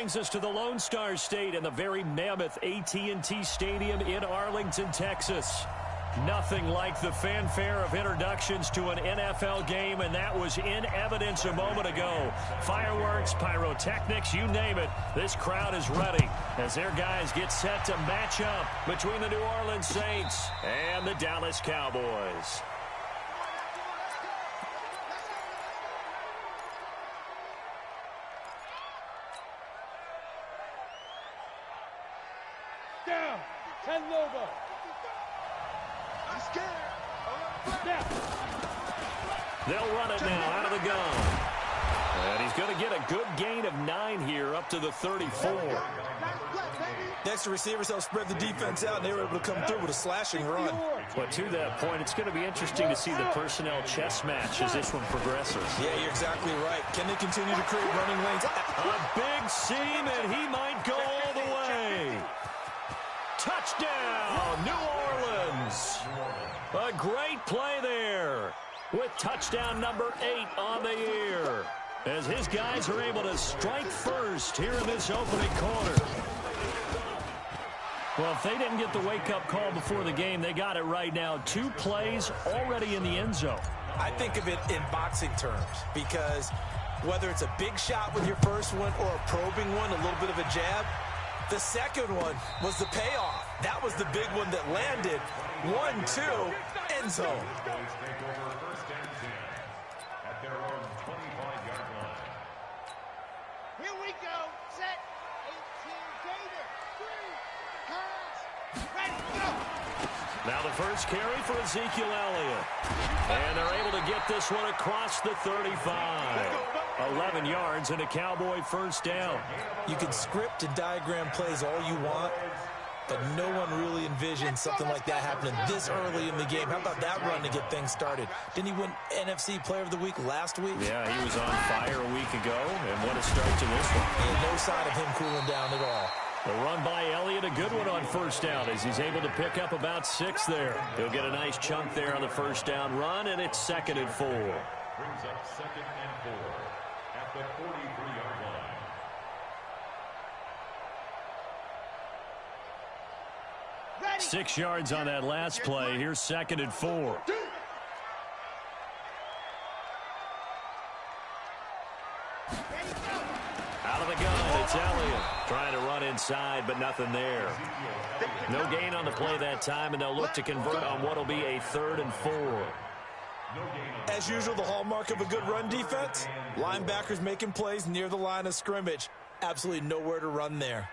brings us to the Lone Star State and the very mammoth AT&T Stadium in Arlington, Texas. Nothing like the fanfare of introductions to an NFL game, and that was in evidence a moment ago. Fireworks, pyrotechnics, you name it. This crowd is ready as their guys get set to match up between the New Orleans Saints and the Dallas Cowboys. Down, 10 Lobo. They'll run it now out of the gun. And he's going to get a good gain of 9 here up to the 34. Next, the receivers help spread the defense out, and they were able to come through with a slashing run. But to that point, it's going to be interesting to see the personnel chess match as this one progresses. Yeah, you're exactly right. Can they continue to create running lanes? A big seam, and he might go all the way. Touchdown, New Orleans. A great play there with touchdown number 8 on the year as his guys are able to strike first here in this opening quarter. Well, if they didn't get the wake-up call before the game, they got it right now. 2 plays already in the end zone. I think of it in boxing terms because whether it's a big shot with your first one or a probing one, a little bit of a jab, the second one was the payoff. That was the big one that landed. 1-2, end zone. Here we go. Set. 18 Gator. 3 pass. Ready, go. Now the first carry for Ezekiel Elliott. And they're able to get this one across the 35. 11 yards and a Cowboy first down. You can script and diagram plays all you want, but no one really envisioned something like that happening this early in the game. How about that run to get things started? Didn't he win NFC Player of the Week last week? Yeah, he was on fire a week ago, and what a start to this one. And no sign of him cooling down at all. The run by Elliott, a good one on first down as he's able to pick up about 6 there. He'll get a nice chunk there on the first down run, and it's 2nd and 4. Brings up 2nd and 4 at the 43-yard line. Ready. 6 yards on that last play. Here's 2nd and 4. Out of the gun, it's Elliott. Trying to run inside, but nothing there. No gain on the play that time, and they'll look to convert on what will be a 3rd and 4. As usual, the hallmark of a good run defense, linebackers making plays near the line of scrimmage. Absolutely nowhere to run there.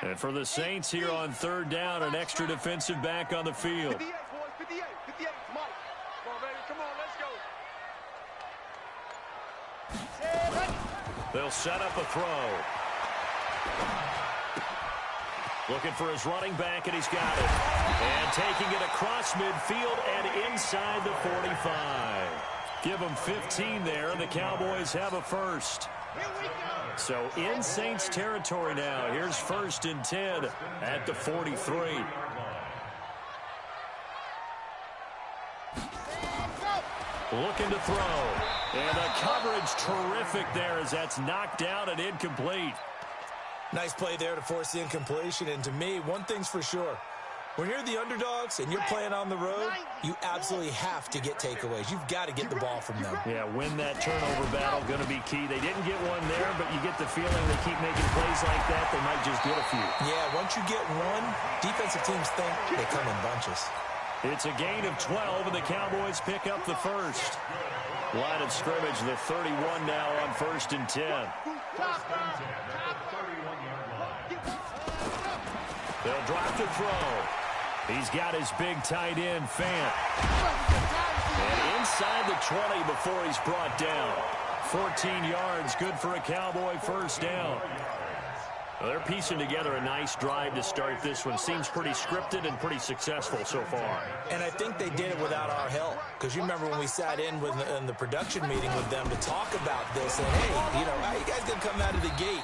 And for the Saints here on 3rd down, an extra defensive back on the field. 58, boys, 58, 58, Mike. Come on, baby, come on, let's go. They'll set up a throw. Looking for his running back, and he's got it. And taking it across midfield and inside the 45. Give them 15 there, and the Cowboys have a first. Here we go. So in Saints territory now. Here's 1st and 10 at the 43. Looking to throw. And the coverage terrific there as that's knocked down and incomplete. Nice play there to force the incompletion. And to me, one thing's for sure. When you're the underdogs and you're playing on the road, you absolutely have to get takeaways. You've got to get the ball from them. Yeah, win that turnover battle, going to be key. They didn't get one there, but you get the feeling they keep making plays like that, they might just get a few. Yeah, once you get one, defensive teams think they come in bunches. It's a gain of 12, and the Cowboys pick up the first. Line of scrimmage, the 31 now on 1st and 10. They'll drop the throw. He's got his big tight end, Fant. And inside the 20 before he's brought down. 14 yards, good for a Cowboy first down. Well, they're piecing together a nice drive to start this one. Seems pretty scripted and pretty successful so far. And I think they did it without our help. Because you remember when we sat in the production meeting with them to talk about this. And, hey, you know, how you guys going to come out of the gate?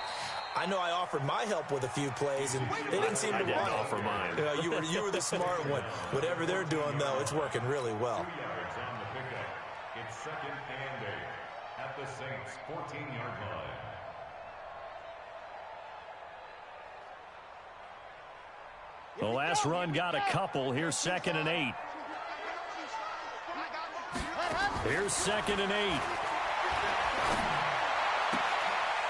I know I offered my help with a few plays, and they didn't seem to want it. I didn't offer mine. You were the smart one. Whatever they're doing, though, it's working really well. 2 yards on the pickup. It's 2nd and 8 at the Saints' 14-yard line. The last run got a couple. Here's 2nd and 8. Here's 2nd and 8.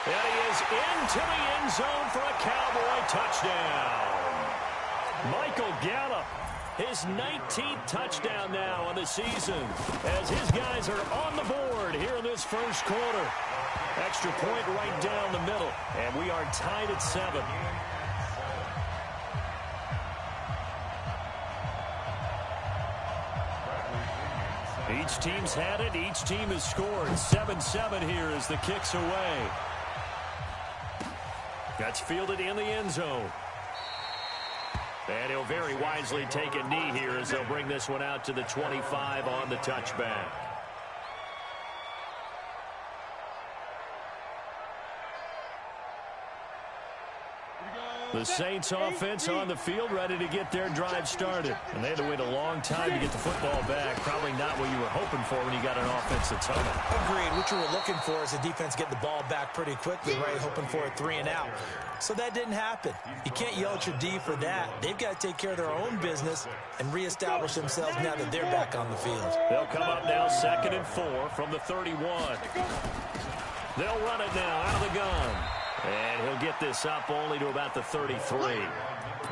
And he is into the end zone for a Cowboy touchdown. Michael Gallup, his 19th touchdown now on the season, as his guys are on the board here in this first quarter. Extra point right down the middle, and we are tied at 7. Each team's had it. Each team has scored. 7-7 here as the kick's away. That's fielded in the end zone. And he'll very wisely take a knee here as they'll bring this one out to the 25 on the touchback. The Saints offense on the field, ready to get their drive started. And they had to wait a long time to get the football back. Probably not what you were hoping for when you got an offense that's humming. Agreed. What you were looking for is the defense get the ball back pretty quickly, right? Hoping for a 3 and out. So that didn't happen. You can't yell at your D for that. They've got to take care of their own business and reestablish themselves now that they're back on the field. They'll come up now 2nd and 4 from the 31. They'll run it now out of the gun. And he'll get this up only to about the 33.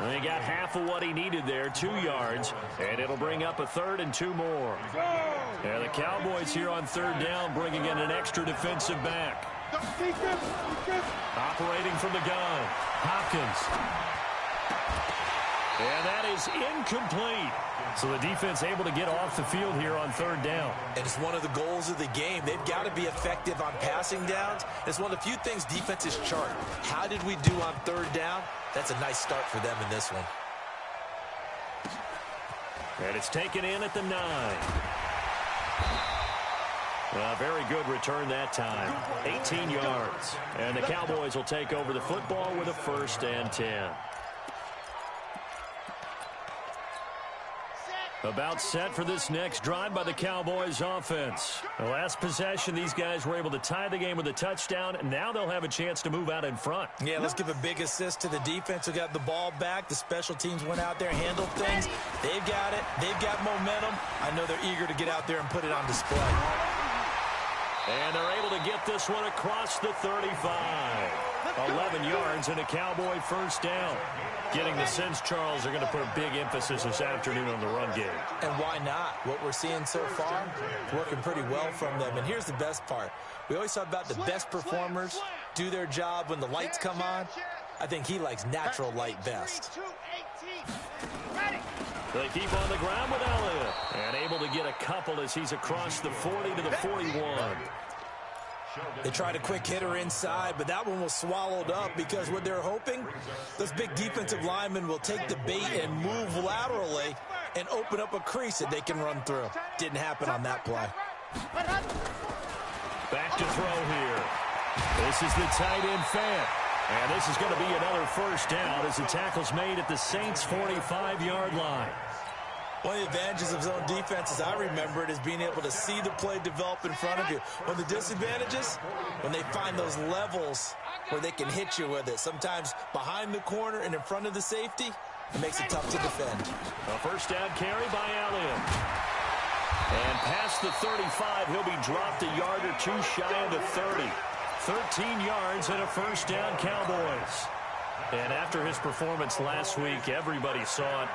And he got half of what he needed there, 2 yards. And it'll bring up a 3rd and 2 more. And the Cowboys here on 3rd down bringing in an extra defensive back. Operating from the gun, Hopkins. And that is incomplete. So the defense able to get off the field here on 3rd down. And it's one of the goals of the game. They've got to be effective on passing downs. It's one of the few things defenses chart. How did we do on 3rd down? That's a nice start for them in this one. And it's taken in at the 9. Very good return that time. 18 yards. And the Cowboys will take over the football with a 1st and 10. About set for this next drive by the Cowboys offense. The last possession, these guys were able to tie the game with a touchdown, and now they'll have a chance to move out in front. Yeah, let's give a big assist to the defense who got the ball back. The special teams went out there, handled things. They've got it. They've got momentum. I know they're eager to get out there and put it on display. And they're able to get this one across the 35. 11 yards and a Cowboy 1st down. Getting the sense, Charles, are going to put a big emphasis this afternoon on the run game. And why not? What we're seeing so far, working pretty well from them. And here's the best part. We always talk about the best performers do their job when the lights come on. I think he likes natural light best. They keep on the ground with Elliott. And able to get a couple as he's across the 40 to the 41. They tried a quick hitter inside, but that one was swallowed up because what they're hoping, those big defensive linemen will take the bait and move laterally and open up a crease that they can run through. Didn't happen on that play. Back to throw here. This is the tight end Fant. And this is going to be another 1st down as the tackle's made at the Saints' 45-yard line. One of the advantages of zone defense, as I remember it, is being able to see the play develop in front of you. One of the disadvantages, when they find those levels where they can hit you with it. Sometimes behind the corner and in front of the safety, it makes it tough to defend. A 1st down carry by Elliott. And past the 35, he'll be dropped a yard or 2 shy of the 30. 13 yards and a 1st down Cowboys. And after his performance last week, everybody saw it.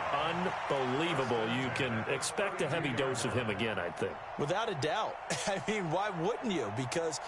Unbelievable. You can expect a heavy dose of him again, I think. Without a doubt. I mean, why wouldn't you? Because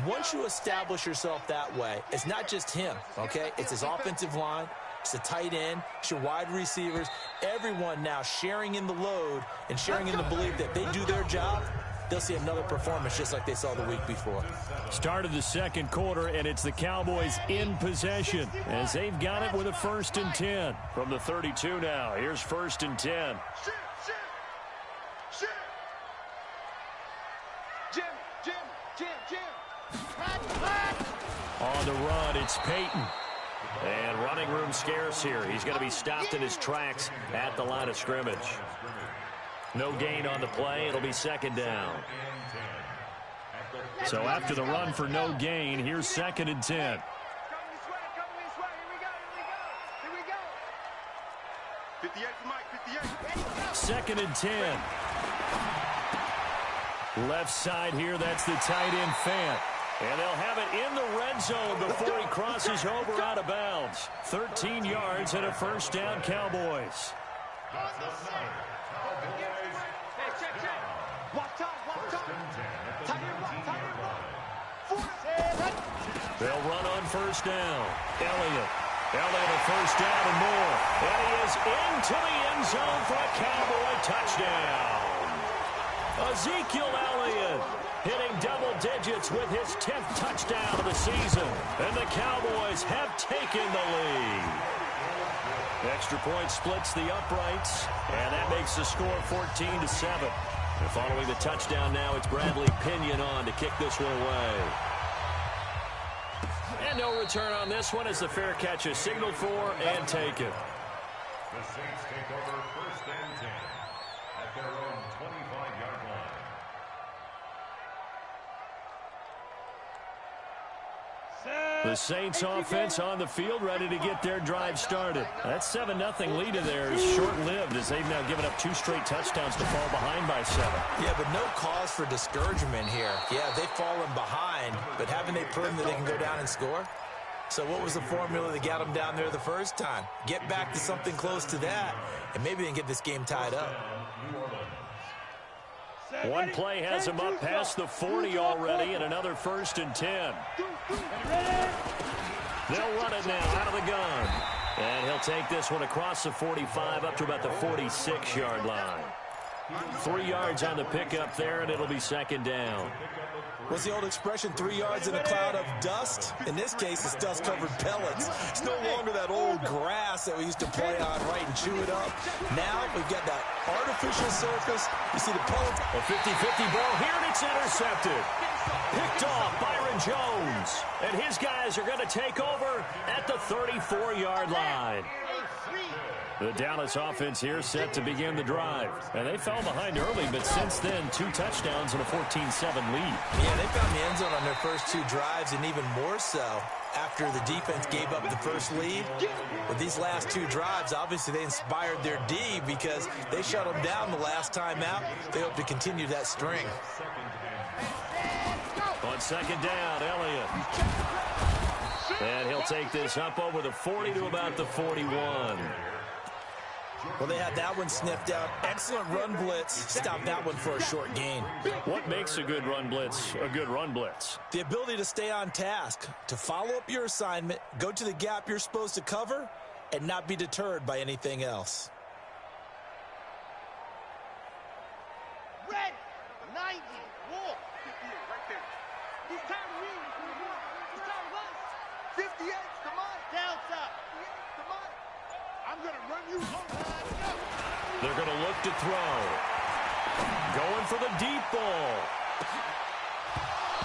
once you establish yourself that way, it's not just him, okay? It's his offensive line. It's the tight end. It's your wide receivers. Everyone now sharing in the load and sharing in the belief that they do their job. They'll see another performance just like they saw the week before. Start of the 2nd quarter, and it's the Cowboys in possession as they've got it with a 1st and 10 from the 32 now. Here's 1st and 10. Jim. On the run, it's Peyton. And running room scarce here. He's going to be stopped in his tracks at the line of scrimmage. No gain on the play. It'll be second down. So after the run for no gain, here's 2nd and 10. Second and 10. Left side here, that's the tight end Fant. And they'll have it in the red zone before he crosses over out of bounds. 13 yards and a first down, Cowboys. They'll run on first down. Elliott a first down and more. And he is into the end zone for a Cowboy touchdown. Ezekiel Elliott hitting double digits with his 10th touchdown of the season. And the Cowboys have taken the lead. Extra point splits the uprights, and that makes the score 14-7. And following the touchdown now, it's Bradley Pinion on to kick this one away. And no return on this one as the fair catch is signaled for and taken. The Saints take over 1st and 10 at their own 25-yard line. The Saints offense on the field ready to get their drive started. That 7-0 lead of theirs is short-lived as they've now given up 2 straight touchdowns to fall behind by 7. Yeah, but no cause for discouragement here. Yeah, they've fallen behind, but haven't they proven that they can go down and score? So what was the formula that got them down there the first time? Get back to something close to that, and maybe they can get this game tied up. One play has him up past the 40 already, and another 1st and 10. They'll run it now out of the gun. And he'll take this one across the 45 up to about the 46-yard line. 3 yards on the pickup there, and it'll be second down. What's the old expression, 3 yards in a cloud of dust? In this case, it's dust-covered pellets. It's no longer that old grass that we used to play on, right, and chew it up. Now we've got that artificial surface. You see the pellets. A 50-50 ball here, and it's intercepted. Picked off Byron Jones. And his guys are going to take over at the 34-yard line. The Dallas offense here set to begin the drive. And they fell behind early, but since then, 2 touchdowns and a 14-7 lead. Yeah, they found the end zone on their first 2 drives, and even more so after the defense gave up the first lead. With these last 2 drives, obviously they inspired their D because they shut them down the last time out. They hope to continue that string. On second down, Elliott. And he'll take this up over the 40 to about the 41. Well, they had that one sniffed out. Excellent run blitz. Stopped that one for a short gain. What makes a good run blitz a good run blitz? The ability to stay on task, to follow up your assignment, go to the gap you're supposed to cover, and not be deterred by anything else. Red, 90, war. 58, right there. It's time to win. It's time to run. 58, come on. Delta. 58, come on. I'm going to run you home. They're going to look to throw. Going for the deep ball.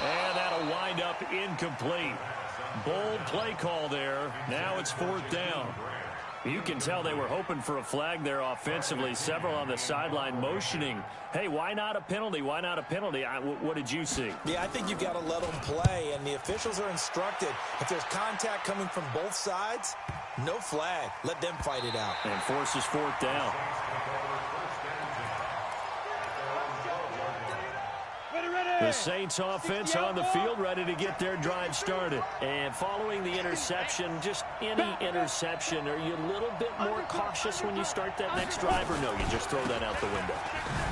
And that'll wind up incomplete. Bold play call there. Now it's 4th down. You can tell they were hoping for a flag there offensively. Several on the sideline motioning. Hey, why not a penalty? Why not a penalty? What did you see? Yeah, I think you've got to let them play, and the officials are instructed. If there's contact coming from both sides, no flag. Let them fight it out. And forces 4th down. The Saints offense on the field ready to get their drive started. And following the interception, just any interception, are you a little bit more cautious when you start that next drive, or no, you just throw that out the window?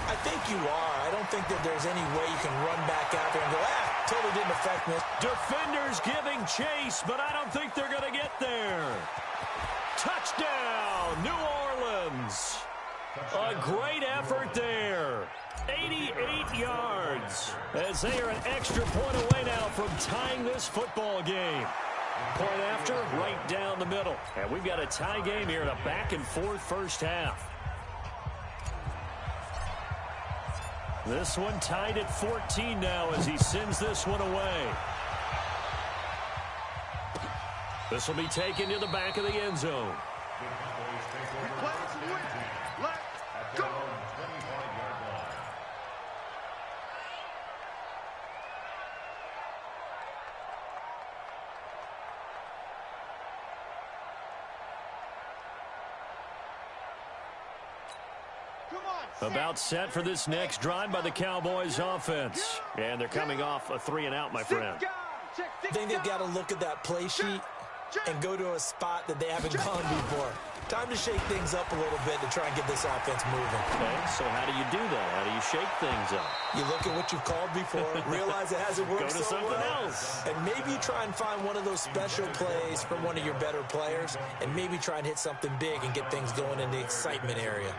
I think you are. I don't think that there's any way you can run back out there and go, totally didn't affect me. Defenders giving chase, but I don't think they're going to get there. Touchdown, New Orleans. A great effort there. 88 yards as they are an extra point away now from tying this football game. Point after, right down the middle. And we've got a tie game here in a back-and-forth first half. This one tied at 14 now as he sends this one away. This will be taken to the back of the end zone. The Cowboys take over first and 10 at their own 25-yard line. About set for this next drive by the Cowboys offense. And they're coming off a 3-and-out, my friend. I think they've got to look at that play sheet and go to a spot that they haven't gone before. Time to shake things up a little bit to try and get this offense moving. Okay, so how do you do that? How do you shake things up? You look at what you've called before, realize it hasn't worked Go to so something well, else. and maybe try and find one of those special plays from one of your better players, and maybe try and hit something big and get things going in the excitement area.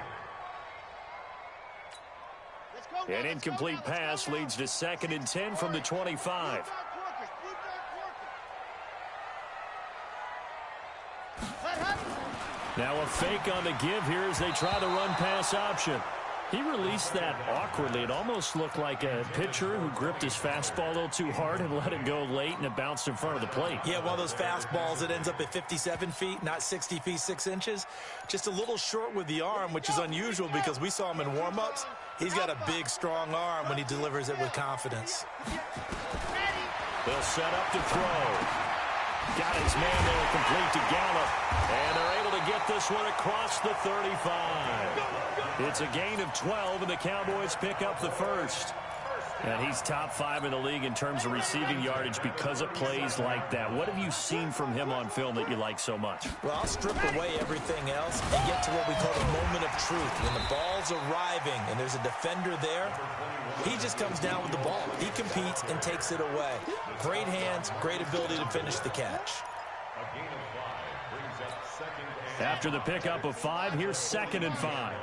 An incomplete pass leads to 2nd and 10 from the 25. Now a fake on the give here as they try the run-pass option. He released that awkwardly. It almost looked like a pitcher who gripped his fastball a little too hard and let it go late, and it bounced in front of the plate. Yeah, one of those fastballs that ends up at 57 feet, not 60 feet, 6 inches. Just a little short with the arm, which is unusual because we saw him in warm-ups. He's got a big, strong arm when he delivers it with confidence. They'll set up to throw. Got his man there complete to Gallup. And they're able to get this one across the 35. It's a gain of 12, and the Cowboys pick up the first. And he's top 5 in the league in terms of receiving yardage because of plays like that. What have you seen from him on film that you like so much? Well, I'll strip away everything else and get to what we call the moment of truth. When the ball's arriving and there's a defender there, he just comes down with the ball. He competes and takes it away. Great hands, great ability to finish the catch. A gain of 5 brings up 2nd and After the pickup of 5, here's 2nd and 5.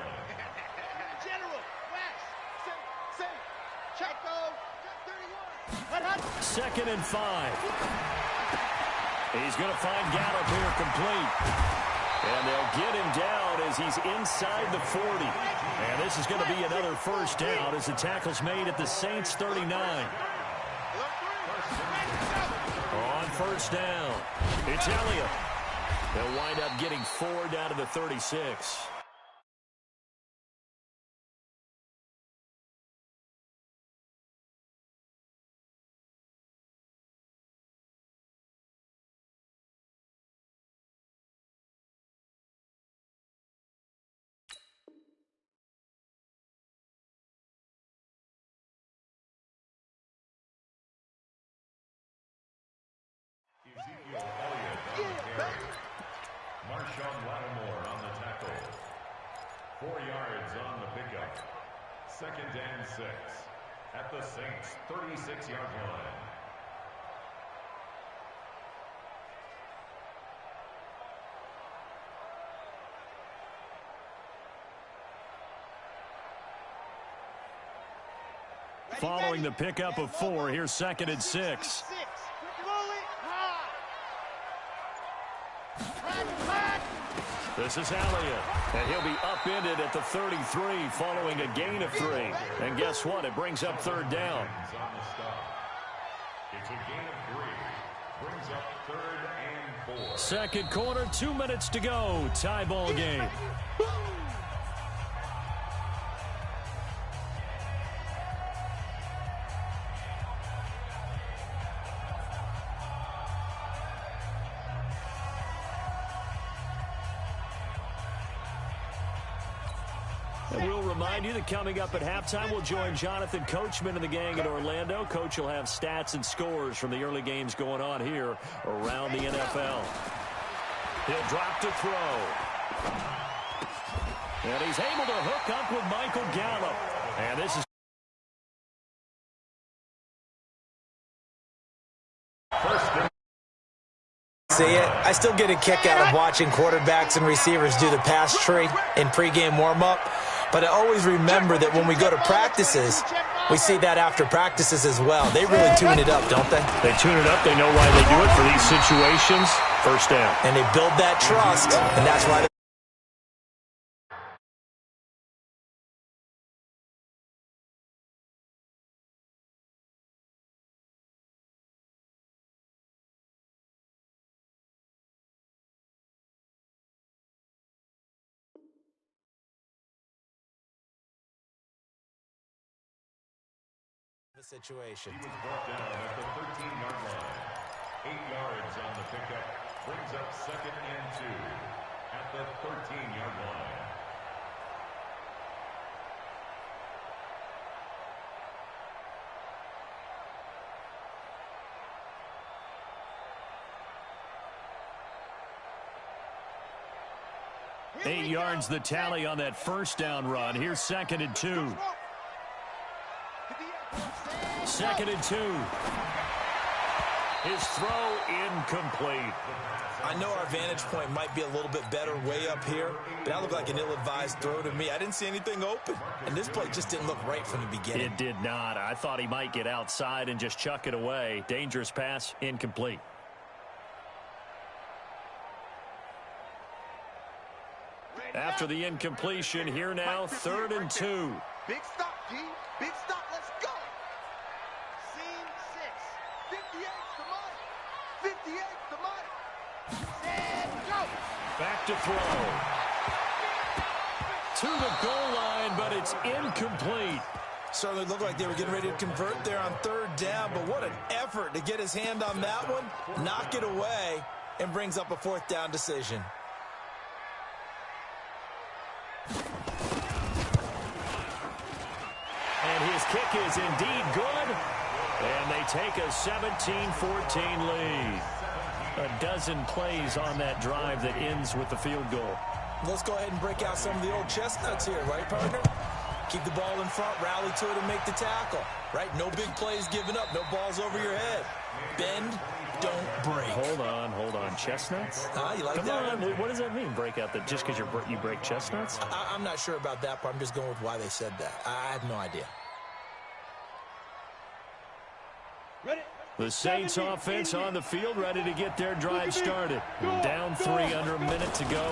General, West, safe, Checo, 31. 2nd and 5. He's going to find Gallup here complete. And they'll get him down as he's inside the 40. And this is going to be another first down as the tackle's made at the Saints 39. On first down, it's Elliott. They'll wind up getting 4 down to the 36. Ezekiel Elliott on the carry. Marshawn Lattimore on the tackle. 4 yards on the pickup. 2nd and 6 at the Saints' 36-yard line. Following the pickup of 4, here's 2nd and 6. This is Elliott, and he'll be upended at the 33 following a gain of 3. And guess what? It brings up 3rd down. On the stop. It's a gain of 3. Brings up 3rd and 4. Second quarter, 2 minutes to go. Tie ball game. And we'll remind you that coming up at halftime, we'll join Jonathan Coachman and the gang in Orlando. Coach will have stats and scores from the early games going on here around the NFL. He'll drop to throw. And he's able to hook up with Michael Gallup. And this is See it? I still get a kick out of watching quarterbacks and receivers do the pass tree in pregame warm-up. But I always remember that when we go to practices, we see that after practices as well. They really tune it up, don't they? They tune it up. They know why they do it for these situations. First down. And they build that trust, and that's why the situation. He was brought down at the 13-yard line. 8 yards on the pickup. Brings up 2nd and 2 at the 13-yard line. Here 8 yards the tally on that first down run. Here's 2nd and 2. 2nd and 2. His throw incomplete. I know our vantage point might be a little bit better way up here, but that looked like an ill-advised throw to me. I didn't see anything open, and this play just didn't look right from the beginning. It did not. I thought he might get outside and just chuck it away. Dangerous pass, incomplete. After the incompletion, here now, 3rd and 2. Big stop, G. Big stop. Let's go. Scene 6. 58's the money. 58's the money. And go. Back to throw. To the goal line, but it's incomplete. Certainly looked like they were getting ready to convert there on 3rd down, but what an effort to get his hand on that one, knock it away, and brings up a 4th down decision. And his kick is indeed good. And they take a 17-14 lead. A dozen plays on that drive that ends with the field goal. Let's go ahead and break out some of the old chestnuts here, right, partner? Keep the ball in front, rally to it, and make the tackle, right? No big plays given up, no balls over your head. Bend, don't break. Hold on. Chestnuts? You like Come that on. one? What does that mean, break out? That just because you break chestnuts? I'm not sure about that part. I'm just going with why they said that. I have no idea. Ready? The Saints offense on the field, ready to get their drive started. Down 3 under a minute to go.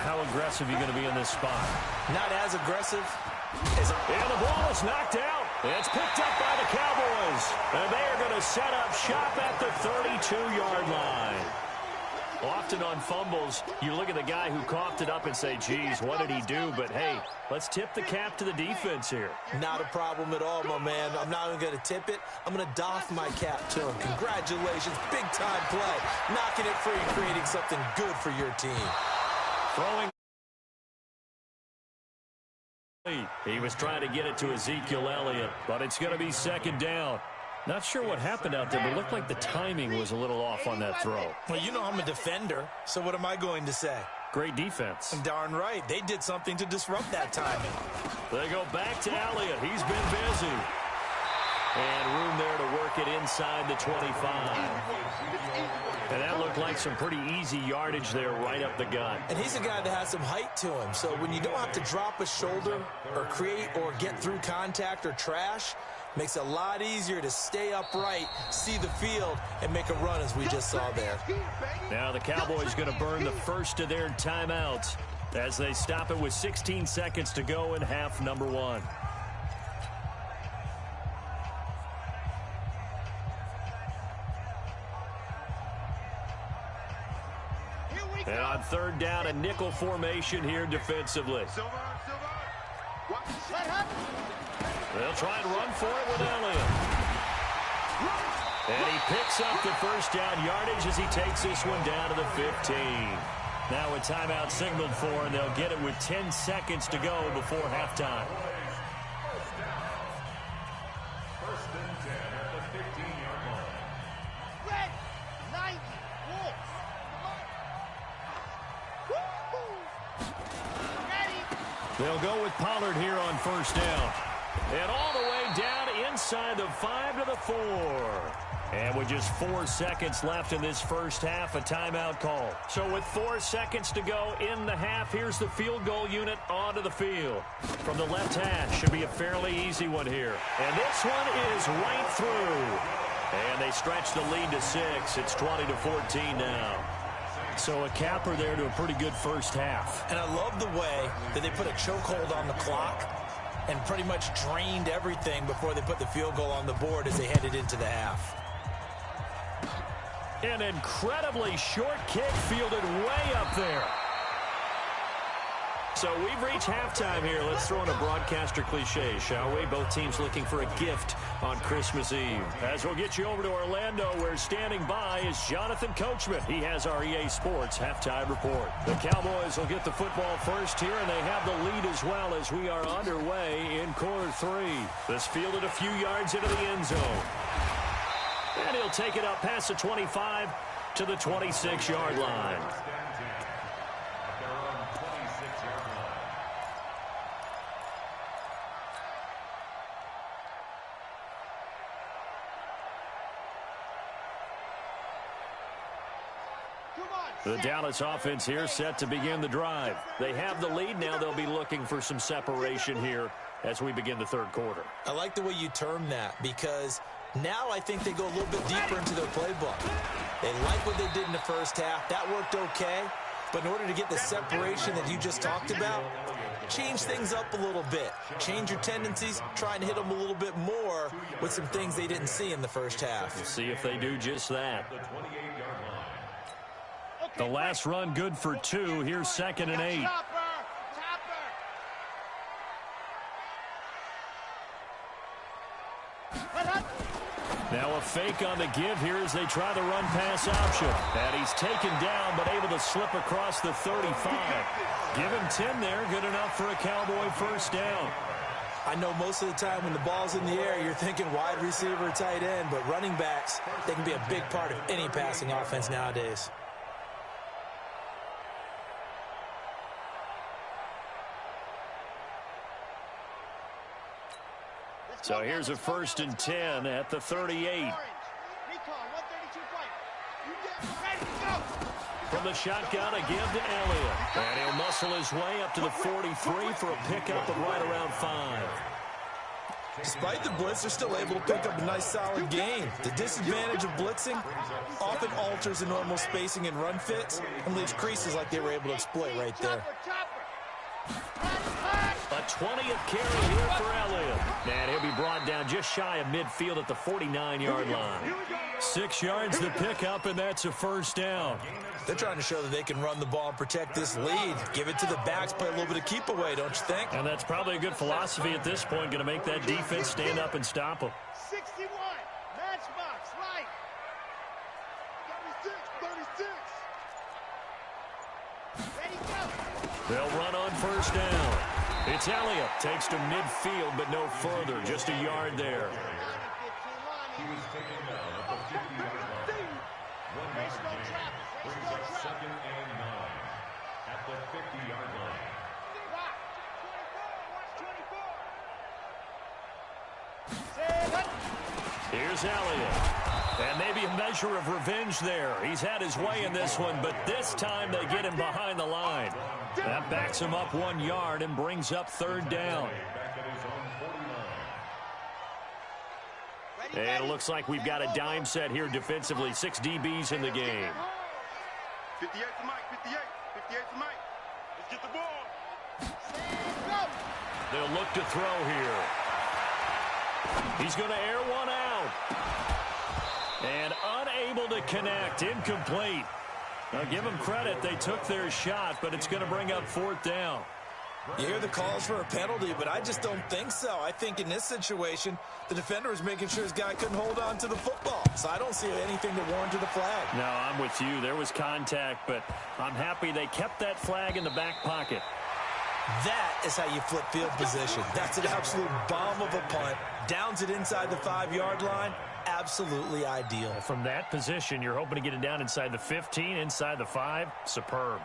How aggressive are you going to be in this spot? Not as aggressive. And the ball is knocked out. It's picked up by the Cowboys. And they are going to set up shop at the 32-yard line. Often on fumbles, you look at the guy who coughed it up and say, geez, what did he do? But, hey, let's tip the cap to the defense here. Not a problem at all, my man. I'm not even going to tip it. I'm going to doff my cap to him. Congratulations. Big-time play. Knocking it free, creating something good for your team. Throwing. He was trying to get it to Ezekiel Elliott, but it's going to be 2nd down. Not sure what happened out there, but it looked like the timing was a little off on that throw. Well, you know I'm a defender, so what am I going to say? Great defense. Darn right. They did something to disrupt that timing. They go back to Elliott. He's been busy. And room there to work it inside the 25. And that looked like some pretty easy yardage there right up the gut. And he's a guy that has some height to him. So when you don't have to drop a shoulder or create or get through contact or trash, makes it a lot easier to stay upright, see the field, and make a run as we just saw there. Now the Cowboys going to burn the first of their timeouts as they stop it with 16 seconds to go in half number 1. And on 3rd down, a nickel formation here defensively. They'll try and run for it with Elliott. And he picks up the first down yardage as he takes this one down to the 15. Now a timeout signaled for, and they'll get it with 10 seconds to go before halftime. First and 10 at the 15-yard line. Red 90 Wolves. Ready. They'll go with Pollard here on first down. And all the way down inside the 5 to the 4. And with just 4 seconds left in this first half, a timeout call. So with 4 seconds to go in the half, here's the field goal unit onto the field. From the left hash, should be a fairly easy one here. And this one is right through. And they stretch the lead to 6. It's 20-14 now. So a capper there to a pretty good first half. And I love the way that they put a chokehold on the clock and pretty much drained everything before they put the field goal on the board as they headed into the half. An incredibly short kick fielded way up there. So we've reached halftime here. Let's throw in a broadcaster cliche, shall we? Both teams looking for a gift on Christmas Eve. As we'll get you over to Orlando, where standing by is Jonathan Coachman. He has our EA Sports halftime report. The Cowboys will get the football first here, and they have the lead as well as we are underway in quarter 3. This fielded a few yards into the end zone. And he'll take it up past the 25 to the 26-yard line. The Dallas offense here set to begin the drive. They have the lead now. They'll be looking for some separation here as we begin the third quarter. I like the way you term that, because now I think they go a little bit deeper into their playbook. They like what they did in the first half. That worked okay. But in order to get the separation that you just talked about, change things up a little bit. Change your tendencies. Try and hit them a little bit more with some things they didn't see in the first half. We'll see if they do just that. The last run good for 2. Here's 2nd and 8. Now a fake on the give here as they try the run-pass option. And he's taken down but able to slip across the 35. Give him 10 there. Good enough for a Cowboy first down. I know most of the time when the ball's in the air, you're thinking wide receiver, tight end, but running backs, they can be a big part of any passing offense nowadays. So here's a 1st and 10 at the 38. From the shotgun, a give to Elliott. And he'll muscle his way up to the 43 for a pickup of right around 5. Despite the blitz, they're still able to pick up a nice solid gain. The disadvantage of blitzing often alters the normal spacing and run fits and leaves creases like they were able to exploit right there. A 20th carry here for Elliott. And he'll be brought down just shy of midfield at the 49-yard line. 6 yards to pick up, and that's a first down. They're trying to show that they can run the ball and protect this lead. Give it to the backs, play a little bit of keep away, don't you think? And that's probably a good philosophy at this point, going to make that defense stand up and stop them. 61, matchbox, right. 36, 36. Ready, go. They'll run on first down. It's Elliott. Takes to midfield, but no further. Just a yard there. He was taken down at the 50-yard line. 1 yard gain brings up 2nd and 9 at the 50-yard line. Here's Elliott. And maybe a measure of revenge there. He's had his way in this one, but this time they get him behind the line. That backs him up 1 yard and brings up 3rd down. And it looks like we've got a dime set here defensively. 6 DBs in the game. 58 to Mike, 58. 58 to Mike. Let's get the ball. They'll look to throw here. He's going to air one out. And unable to connect. Incomplete. Now, give them credit. They took their shot, but it's going to bring up 4th down. You hear the calls for a penalty, but I just don't think so. I think in this situation, the defender was making sure his guy couldn't hold on to the football. So I don't see anything that warranted the flag. No, I'm with you. There was contact, but I'm happy they kept that flag in the back pocket. That is how you flip field position. That's an absolute bomb of a punt. Downs it inside the 5-yard line. Absolutely ideal. From that position, you're hoping to get it down inside the 15, inside the 5. Superb.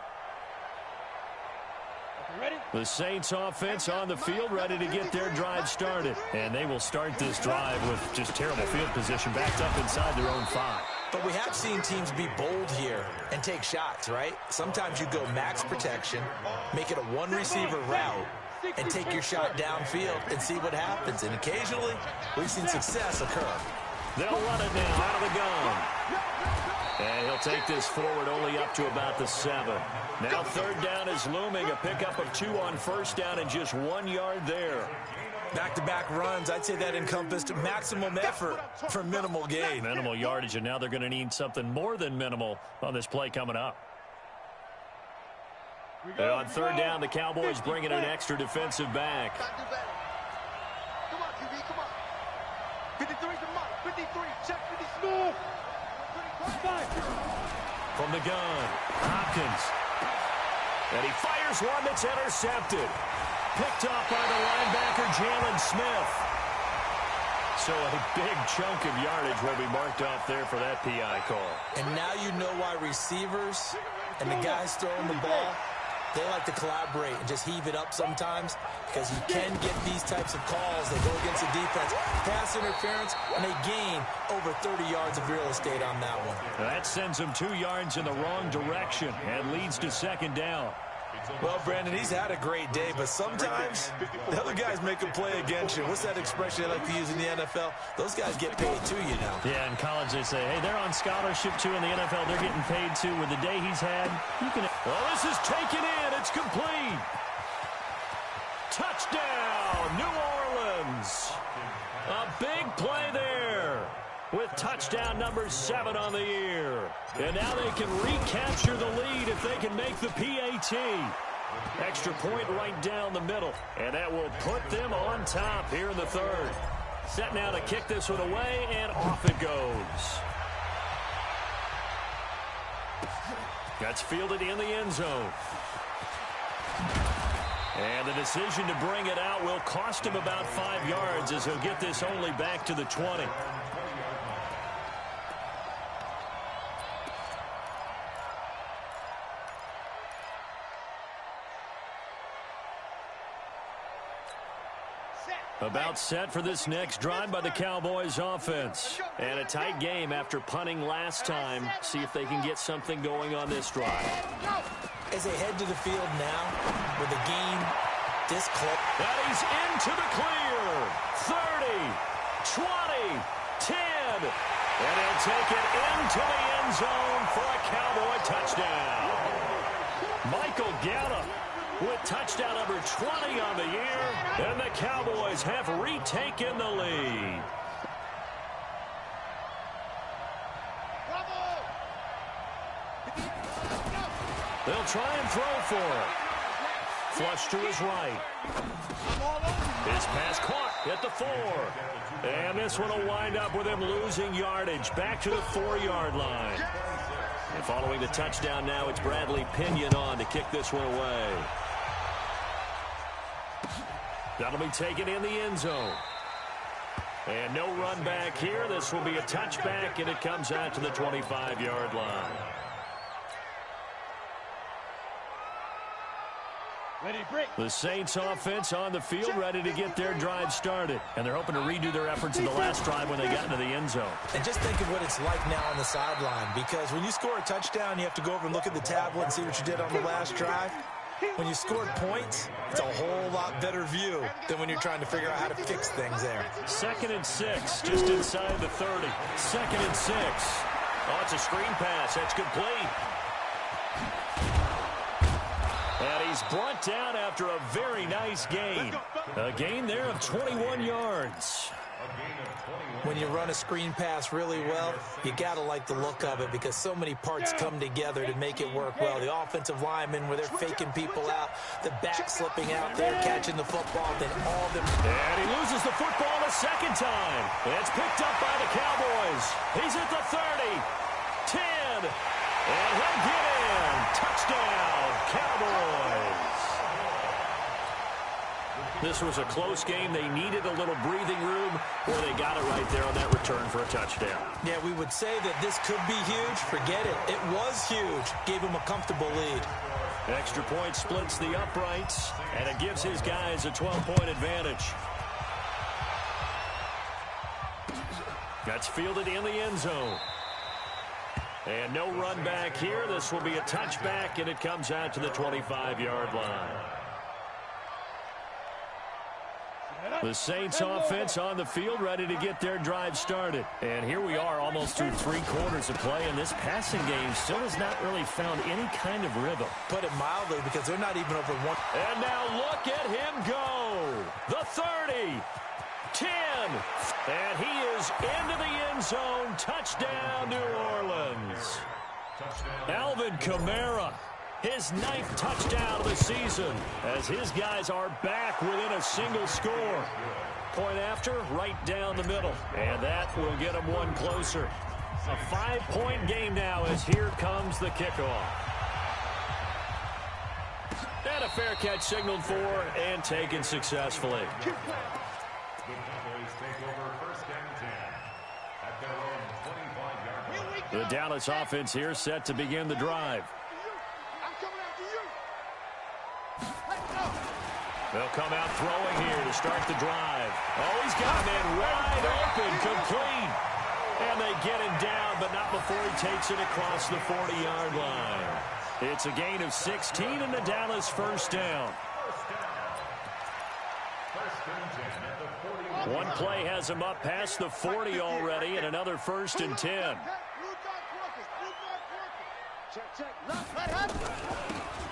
The Saints offense on the field, ready to get their drive started. And they will start this drive with just terrible field position, backed up inside their own 5. But we have seen teams be bold here and take shots, right? Sometimes you go max protection, make it a 1-receiver route, and take your shot downfield and see what happens. And occasionally, we've seen success occur. They'll run it now out of the gun. And he'll take this forward only up to about the 7. Now 3rd down is looming. A pickup of 2 on first down and just 1 yard there. Back-to-back runs, I'd say that encompassed maximum effort for minimal gain. Minimal yardage, and now they're going to need something more than minimal on this play coming up. And on third down, the Cowboys bring in an extra defensive back. Come on, QB, come on. 53's the mark. 53, check 50 smooth. From the gun, Hopkins. And he fires one that's intercepted. Picked off by the linebacker, Jalen Smith. So a big chunk of yardage will be marked off there for that PI call. And now you know why receivers and the guys throwing the ball, they like to collaborate and just heave it up sometimes, because you can get these types of calls that go against the defense. Pass interference, and they gain over 30 yards of real estate on that one. That sends them 2 yards in the wrong direction and leads to second down. Well, Brandon, he's had a great day, but sometimes the other guys make a play against you. What's that expression they like to use in the NFL? Those guys get paid too, you know. Yeah, in college they say, hey, they're on scholarship too. In the NFL, they're getting paid too. With the day he's had, you can... Well, this is taken in. It's complete. Touchdown, New Orleans. A big play there with touchdown number 7 on the year. And now they can recapture the lead if they can make the PAT. Extra point right down the middle. And that will put them on top here in the third. Set now to kick this one away, and off it goes. That's fielded in the end zone. And the decision to bring it out will cost him about 5 yards, as he'll get this only back to the 20. About set for this next drive by the Cowboys offense. And a tight game after punting last time. See if they can get something going on this drive. As they head to the field now, with the game this close. And he's into the clear. 30, 20, 10. And he'll take it into the end zone for a Cowboy touchdown. Michael Gallup with touchdown number 20 on the year, and the Cowboys have retaken the lead. They'll try and throw for it. Flush to his right. His pass caught at the 4. And this one will wind up with him losing yardage back to the 4-yard line. And following the touchdown now, it's Bradley Pinion on to kick this one away. That'll be taken in the end zone. And no run back here. This will be a touchback, and it comes out to the 25-yard line. The Saints offense on the field, ready to get their drive started. And they're hoping to redo their efforts in the last drive when they got into the end zone. And just think of what it's like now on the sideline, because when you score a touchdown, you have to go over and look at the tablet and see what you did on the last drive. When you scored points, it's a whole lot better view than when you're trying to figure out how to fix things there. 2nd and 6, just inside the 30. 2nd and 6. Oh, it's a screen pass. That's complete. And he's brought down after a very nice gain. A gain there of 21 yards. When you run a screen pass really well, you got to like the look of it, because so many parts come together to make it work well. The offensive linemen, where they're faking people out, the back slipping out there, catching the football, then all of them. And he loses the football a second time. It's picked up by the Cowboys. He's at the 30, 10, and he'll get in. Touchdown, Cowboys. This was a close game. They needed a little breathing room, where they got it right there on that return for a touchdown. Yeah, we would say that this could be huge. Forget it. It was huge. Gave him a comfortable lead. Extra point splits the uprights, and it gives his guys a 12-point advantage. That's fielded in the end zone. And no run back here. This will be a touchback, and it comes out to the 25-yard line. The Saints offense on the field, ready to get their drive started. And here we are, almost through 3 quarters of play, and this passing game still has not really found any kind of rhythm. Put it mildly, because they're not even over 1. And now look at him go. The 30, 10, and he is into the end zone. Touchdown, New Orleans. Alvin Kamara His 9th touchdown of the season as his guys are back within a single score. Point after, right down the middle. And that will get them one closer. A 5-point game now as here comes the kickoff. And a fair catch signaled for and taken successfully. The Cowboys take over first and 10 at their own 25-yard line. The Dallas offense here set to begin the drive. They'll come out throwing here to start the drive. Oh, he's got him in wide open, complete. And they get him down, but not before he takes it across the 40-yard line. It's a gain of 16 and the Dallas first down. One play has him up past the 40 already, and another 1st and 10.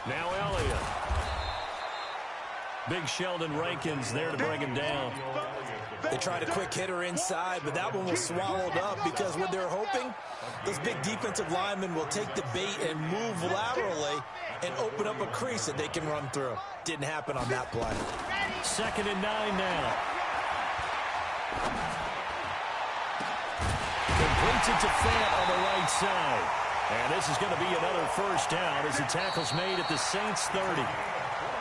Now Elliott. Big Sheldon Rankins there to bring him down. They tried a quick hitter inside, but that one was swallowed up because what they're hoping, those big defensive linemen will take the bait and move laterally and open up a crease that they can run through. Didn't happen on that play. 2nd and 9 now. Completes it to Fant on the right side. And this is going to be another first down as the tackle's made at the Saints 30.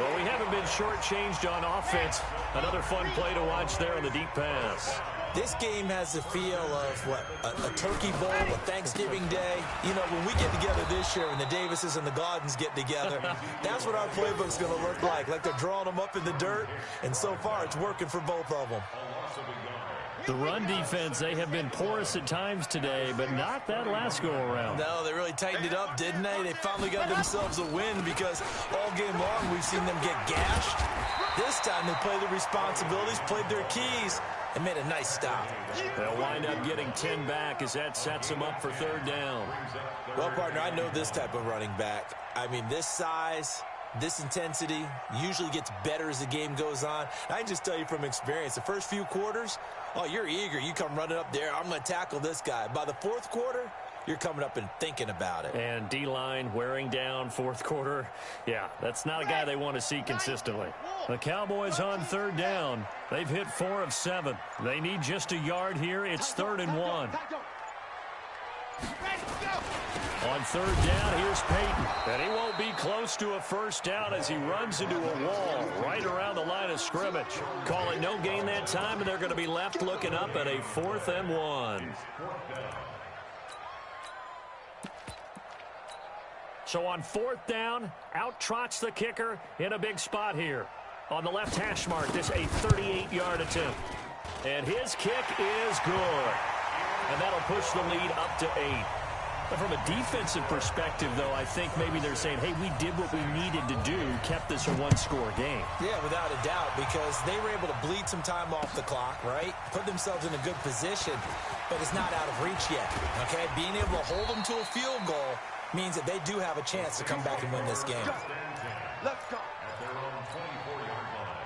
Well, we haven't been shortchanged on offense. Another fun play to watch there on the deep pass. This game has the feel of, what, a turkey bowl, a Thanksgiving day. You know, when we get together this year and the Davises and the Gaudens get together, that's what our playbook's going to look like they're drawing them up in the dirt, and so far it's working for both of them. The run defense, they have been porous at times today, but not that last go-around. No, they really tightened it up, didn't they? They finally got themselves a win because all game long we've seen them get gashed. This time they played their responsibilities, played their keys, and made a nice stop. They'll wind up getting 10 back as that sets them up for 3rd down. Well, partner, I know this type of running back. I mean, this size, this intensity usually gets better as the game goes on. I can just tell you from experience, the first few quarters, oh, you're eager. You come running up there. I'm going to tackle this guy. By the 4th quarter, you're coming up and thinking about it. And D-line wearing down 4th quarter. Yeah, that's not a guy they want to see consistently. The Cowboys on 3rd down. They've hit 4 of 7. They need just a yard here. It's 3rd and 1. On 3rd down, here's Peyton. And he won't be close to a first down as he runs into a wall right around the line of scrimmage. Call it no gain that time, and they're going to be left looking up at a 4th and 1. So on 4th down, out trots the kicker in a big spot here. On the left hash mark, this a 38-yard attempt. And his kick is good. And that'll push the lead up to 8. But from a defensive perspective, though, I think maybe they're saying, hey, we did what we needed to do, kept this a one-score game. Yeah, without a doubt, because they were able to bleed some time off the clock, right? Put themselves in a good position, but it's not out of reach yet, okay? Being able to hold them to a field goal means that they do have a chance to come back and win this game. Let's go. At their own 24-yard line.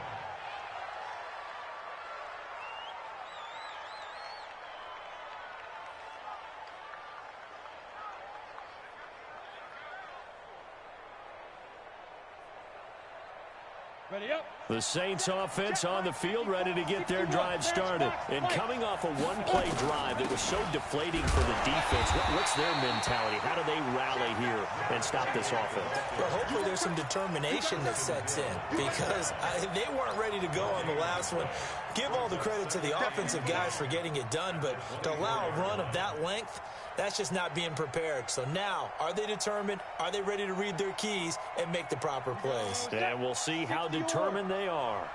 Ready up. The Saints offense on the field ready to get their drive started. And coming off a one-play drive that was so deflating for the defense, what's their mentality? How do they rally here and stop this offense? Well, hopefully there's some determination that sets in because they weren't ready to go on the last one. Give all the credit to the offensive guys for getting it done, but to allow a run of that length, that's just not being prepared. So now, are they determined? Are they ready to read their keys and make the proper plays? And we'll see how determined they are.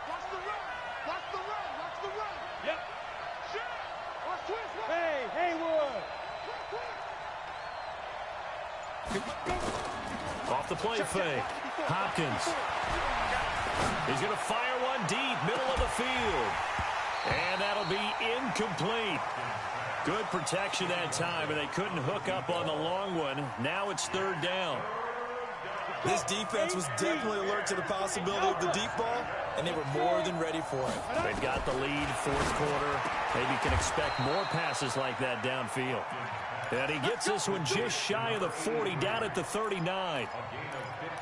Watch the run. Watch the run. Watch the run. Yep. Shit. Watch twist. Hey, Haywood. Off the play fake. Hopkins. He's going to fire one deep, middle of the field. And that'll be incomplete. Good protection that time, and they couldn't hook up on the long one. Now it's 3rd down. This defense was definitely alert to the possibility of the deep ball, and they were more than ready for it. They've got the lead, 4th quarter. Maybe can expect more passes like that downfield. And he gets this one just shy of the 40, down at the 39.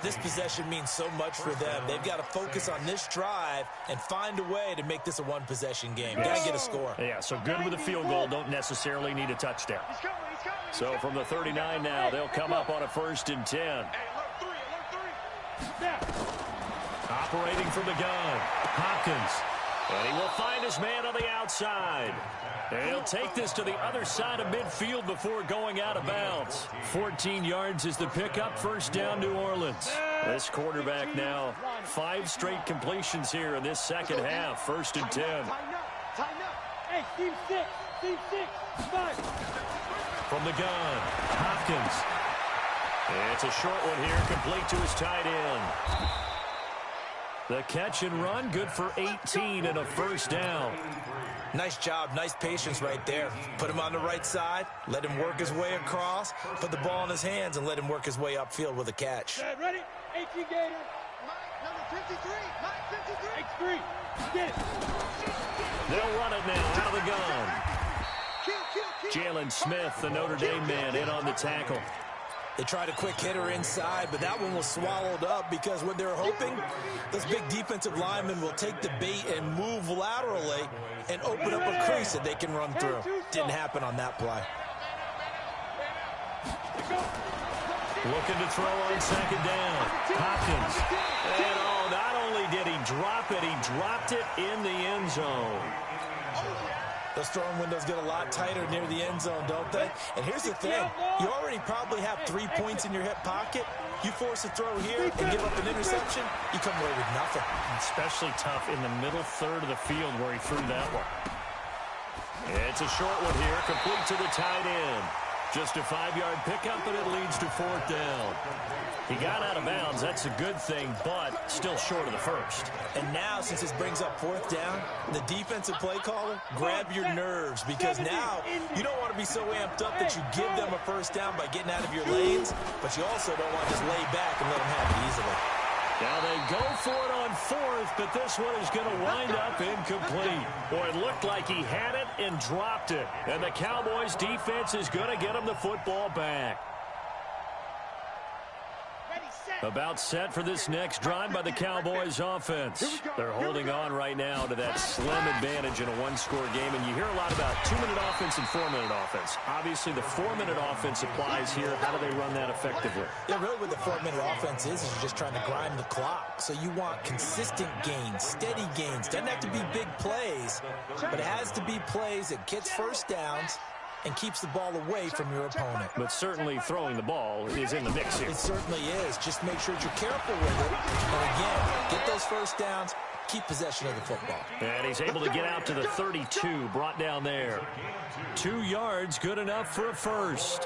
This possession means so much for them. They've got to focus on this drive and find a way to make this a one-possession game. Got to get a score. Yeah, so good with a field goal. Don't necessarily need a touchdown. So from the 39 now, they'll come up on a 1st and 10. Operating from the gun, Hopkins. And he will find his man on the outside. And he'll take this to the other side of midfield before going out of bounds. 14 yards is the pickup. 1st down, New Orleans. This quarterback now 5 straight completions here in this second half. 1st and 10. Time up. Hey, Steve 6. 5. From the gun, Hopkins. It's a short one here, complete to his tight end. The catch and run, good for 18 and a 1st down. Nice job, nice patience right there. Put him on the right side, let him work his way across, put the ball in his hands, and let him work his way upfield with a catch. Ready? 18 Gator. Mike, number 53. Mike, 53. Get it. They'll run it now out of the gun. Jalen Smith, the Notre Dame man, in on the tackle. They tried a quick hitter inside, but that one was swallowed up because what they're hoping, those big defensive linemen will take the bait and move laterally and open up a crease that they can run through. Didn't happen on that play. Looking to throw on 2nd down. Hopkins. And not only did he drop it, he dropped it in the end zone. Those throwing windows get a lot tighter near the end zone, don't they? And here's the thing. You already probably have 3 points in your hip pocket. You force a throw here and give up an interception, you come away with nothing. Especially tough in the middle third of the field where he threw that one. It's a short one here, complete to the tight end. Just a 5-yard pickup, and it leads to 4th down. He got out of bounds. That's a good thing, but still short of the 1st. And now, since this brings up 4th down, the defensive play caller, grab your nerves, because now you don't want to be so amped up that you give them a 1st down by getting out of your lanes, but you also don't want to just lay back and let them have it easily. Now they go for it on 4th, but this one is going to wind up incomplete. Boy, it looked like he had it and dropped it. And the Cowboys defense is going to get him the football back. About set for this next drive by the Cowboys offense. They're holding on right now to that slim advantage in a 1-score game. And you hear a lot about 2-minute offense and 4-minute offense. Obviously, the 4-minute offense applies here. How do they run that effectively? Yeah, really what the 4-minute offense is you're just trying to grind the clock. So you want consistent gains, steady gains. Doesn't have to be big plays, but it has to be plays that gets 1st downs and keeps the ball away from your opponent. But certainly throwing the ball is in the mix here. It certainly is. Just make sure that you're careful with it. And again, get those 1st downs, keep possession of the football. And he's able to get out to the 32, brought down there. 2 yards, good enough for a 1st.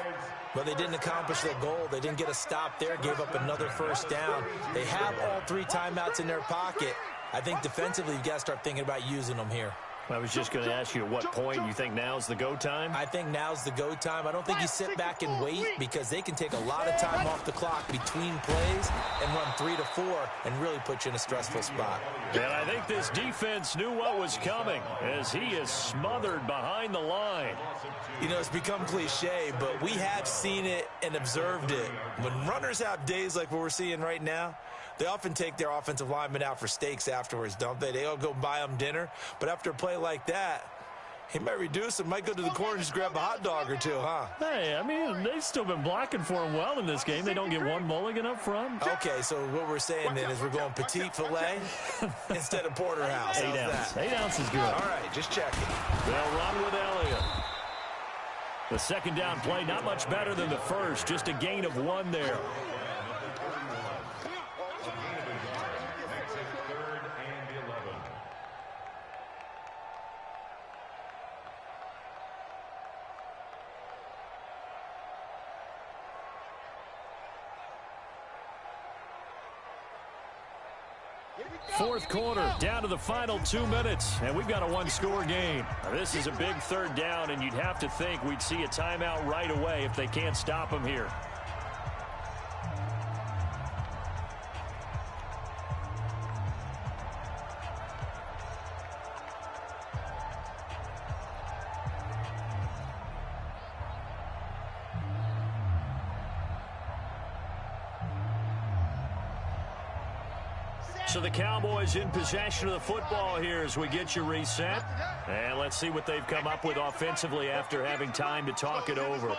But they didn't accomplish their goal. They didn't get a stop there, gave up another 1st down. They have all 3 timeouts in their pocket. I think defensively, you've got to start thinking about using them here. I was just going to ask you at what point you think now's the go time? I think now's the go time. I don't think you sit back and wait because they can take a lot of time off the clock between plays and run 3 to 4 and really put you in a stressful spot. And I think this defense knew what was coming as he is smothered behind the line. You know, it's become cliche, but we have seen it and observed it. When runners have days like what we're seeing right now, they often take their offensive linemen out for steaks afterwards, don't they? They all go buy them dinner. But after a play like that, he might reduce and might go to the corner and just grab a hot dog or two, huh? Hey, I mean, they've still been blocking for him well in this game. They don't get one mulligan up front. Okay, so what we're saying then is we're going petite filet instead of porterhouse. 8 ounce. 8 ounce is good. All right, just checking. They'll run with Elliott. The 2nd down play, not much better than the 1st. Just a gain of 1 there. Fourth quarter, down to the final 2 minutes, and we've got a 1-score game. Now, this is a big 3rd down, and you'd have to think we'd see a timeout right away if they can't stop him here. So the Cowboys in possession of the football here as we get you reset. And let's see what they've come up with offensively after having time to talk it over. On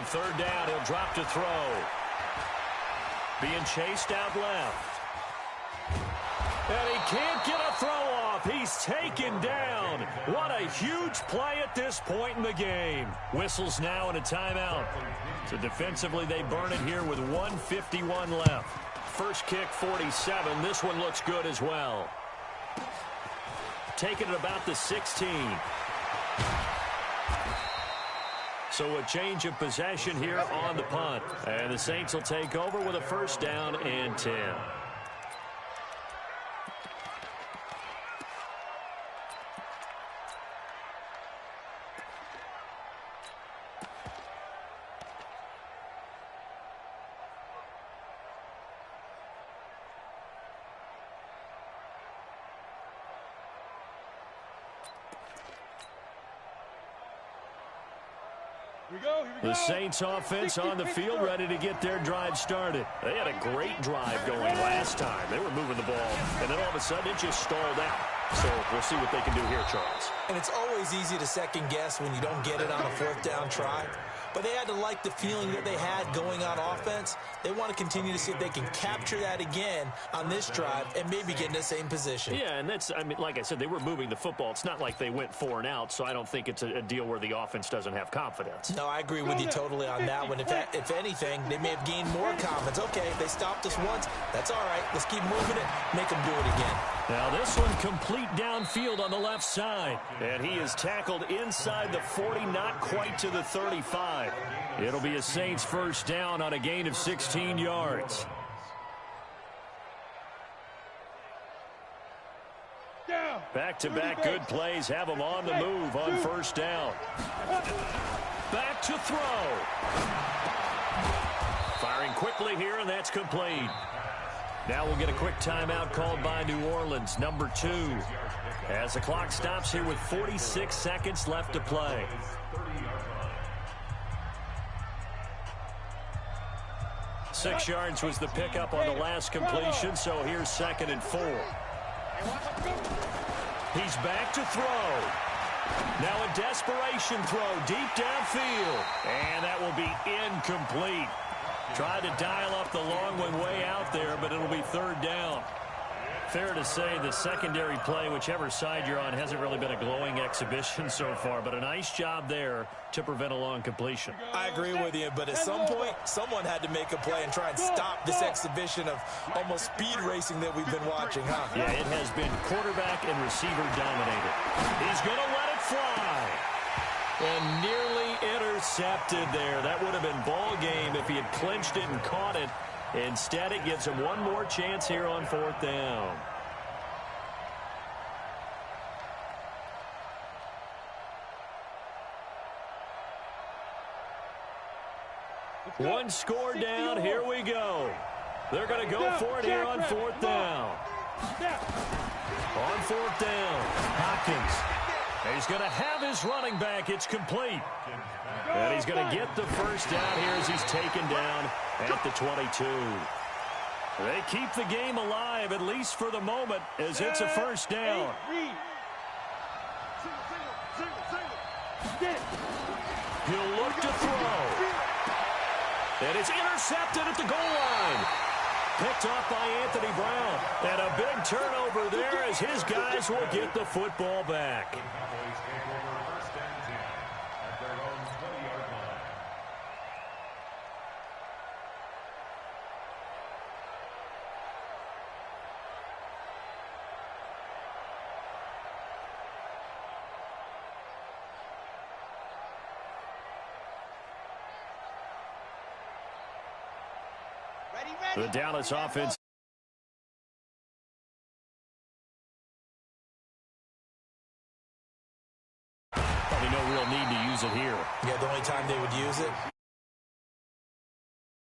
third down, he'll drop to throw. Being chased out left. And he can't get a throw off. He's taken down. What a huge play at this point in the game. Whistles now and a timeout. So defensively, they burn it here with 1:51 left. First kick, 47. This one looks good as well. Taking it about the 16. So a change of possession here on the punt. And the Saints will take over with a first down and 10. The Saints offense on the field ready to get their drive started. They had a great drive going last time. They were moving the ball, and then all of a sudden it just stalled out. So we'll see what they can do here, Charles. And it's always easy to second guess when you don't get it on a fourth down try. But they had to like the feeling that they had going on offense. They want to continue to see if they can capture that again on this drive and maybe get in the same position. Yeah, and that's, I mean, like I said, they were moving the football. It's not like they went 4 and out, so I don't think it's a deal where the offense doesn't have confidence. No, I agree with you totally on that one. If anything, they may have gained more confidence. Okay, they stopped us once. That's all right. Let's keep moving it. Make them do it again. Now this one complete downfield on the left side. And he is tackled inside the 40, not quite to the 35. It'll be a Saints first down on a gain of 16 yards. Back-to-back good plays have them on the move on first down. Back to throw. Firing quickly here, and that's complete. Now we'll get a quick timeout called by New Orleans, number 2. As the clock stops here with 46 seconds left to play. Six yards was the pickup on the last completion, so here's 2nd and 4. He's back to throw. Now a desperation throw deep downfield. And that will be incomplete. Tried to dial up the long one way out there, but it'll be 3rd down. Fair to say the secondary play, whichever side you're on, hasn't really been a glowing exhibition so far, but a nice job there to prevent a long completion. I agree with you, but at some point, someone had to make a play and try and stop this exhibition of almost speed racing that we've been watching, huh? Yeah, it has been quarterback and receiver dominated. He's going to let it fly. And nearly intercepted there. That would have been ball game if he had clinched it and caught it. Instead, it gives him one more chance here on 4th down. One score down. Here we go. They're going to go for it here on 4th down. On 4th down, Hopkins. He's going to have his running back. It's complete. And he's going to get the first down here as he's taken down at the 22. They keep the game alive, at least for the moment, as it's a first down. He'll look to throw. And it's intercepted at the goal line. Picked off by Anthony Brown. And a big turnover there as his guys will get the football back. The Dallas offense. Probably no real need to use it here. Yeah, the only time they would use it